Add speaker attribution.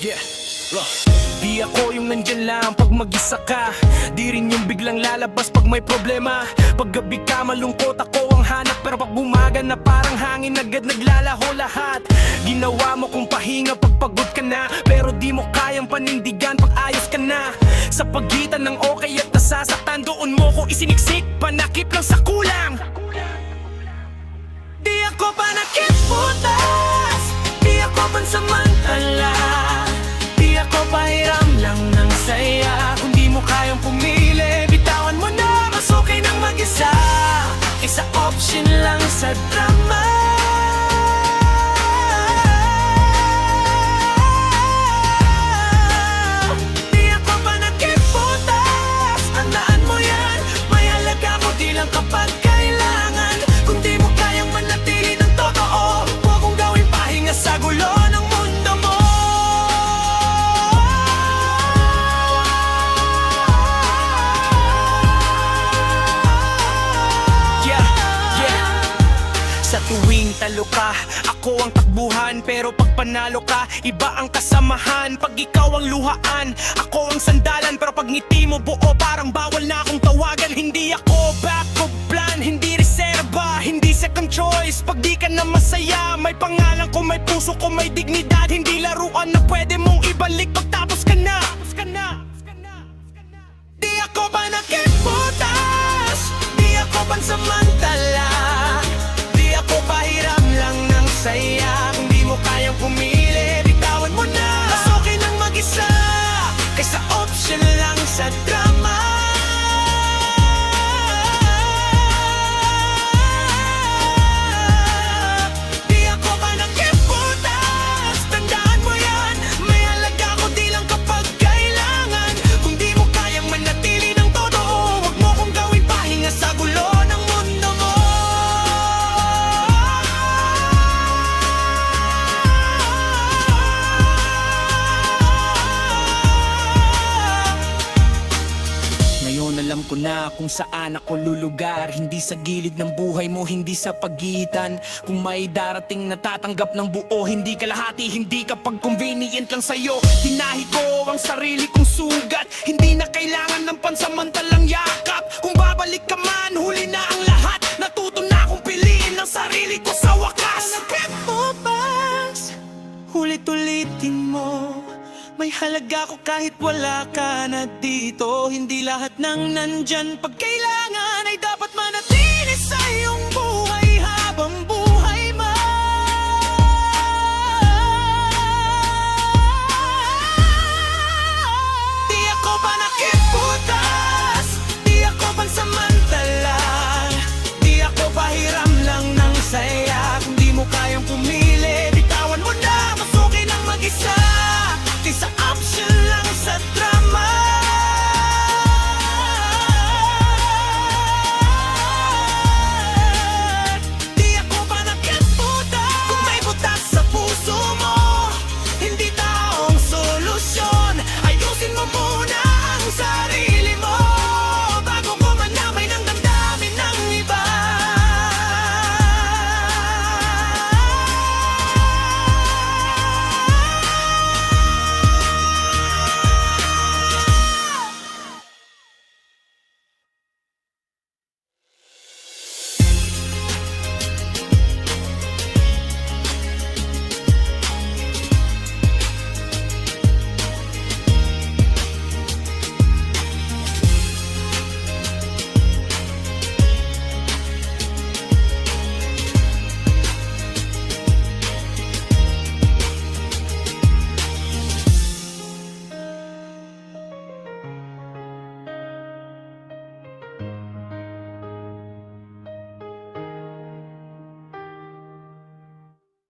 Speaker 1: Yeah. Di ako yung nandyan lang pag mag-isa ka. Di rin yung biglang lalabas pag may problema. Pag gabi ka malungkot ako ang hanap, pero pag bumaga na parang hangin agad naglalaho lahat. Ginawa mo kung pahinga pag pagod ka na, pero di mo kayang panindigan pag ayos ka na. Sa pagitan ng okay at nasasaktan, doon mo ko isiniksik, panakip lang sa kulang. Di ako panakip putas, di ako pansamantala, di ako pahiram lang ng saya. Kung di mo kayang pumili, bitawan mo na, mas okay nang mag-isa. Isa option lang sa drama. Di ako panakip putas, tandaan mo yan. May halaga mo di lang kapag kailangan. Kung di mo kayang manatili ng totoo, huwag kong gawin pahinga sa gulo ng mundo mo. Sa tuwing talo ka, ako ang takbuhan. Pero pag panalo ka, iba ang kasamahan. Pag ikaw ang luhaan, ako ang sandalan. Pero pag ngiti mo buo, parang bawal na akong tawagan. Hindi ako backup plan, hindi reserba, hindi second choice. Pag di ka na masaya, may pangalan ko, may puso ko, may dignidad. Hindi laruan na pwede mong ibalik pagtapos ka na. Di ako panakip putas, di ako pansamantala, di ako pahiram lang ng saya. Kung di mo kayang pumili, bitawan mo na, mas okay nang mag-isa kaysa option lang sa drama. Di ako panakip putas, tandaan mo yan. May halaga ko di lang kapag kailangan. Kung di mo kayang manatili ng totoo, huwag mo kong gawin pahinga sa gulo ng mundo mo. Ngayon alam ko na kung saan ako lulugar. Hindi sa gilid ng buhay mo, hindi sa pagitan. Kung may darating na tatanggap ng buo, hindi kalahati, hindi kapag convenient lang sa'yo. Tinahi ko ang sarili kong sugat, hindi na kailangan ng pansamantalang yakap. Kung babalik ka man, huli na ang lahat. Natuto na akong piliin ang sarili ko sa wakas. Nagpip mo pas, ulit-ulitin mo, may halaga ko kahit wala ka na dito. Hindi lahat ng nandyan pag kailangan ay dapat manatili sa iyong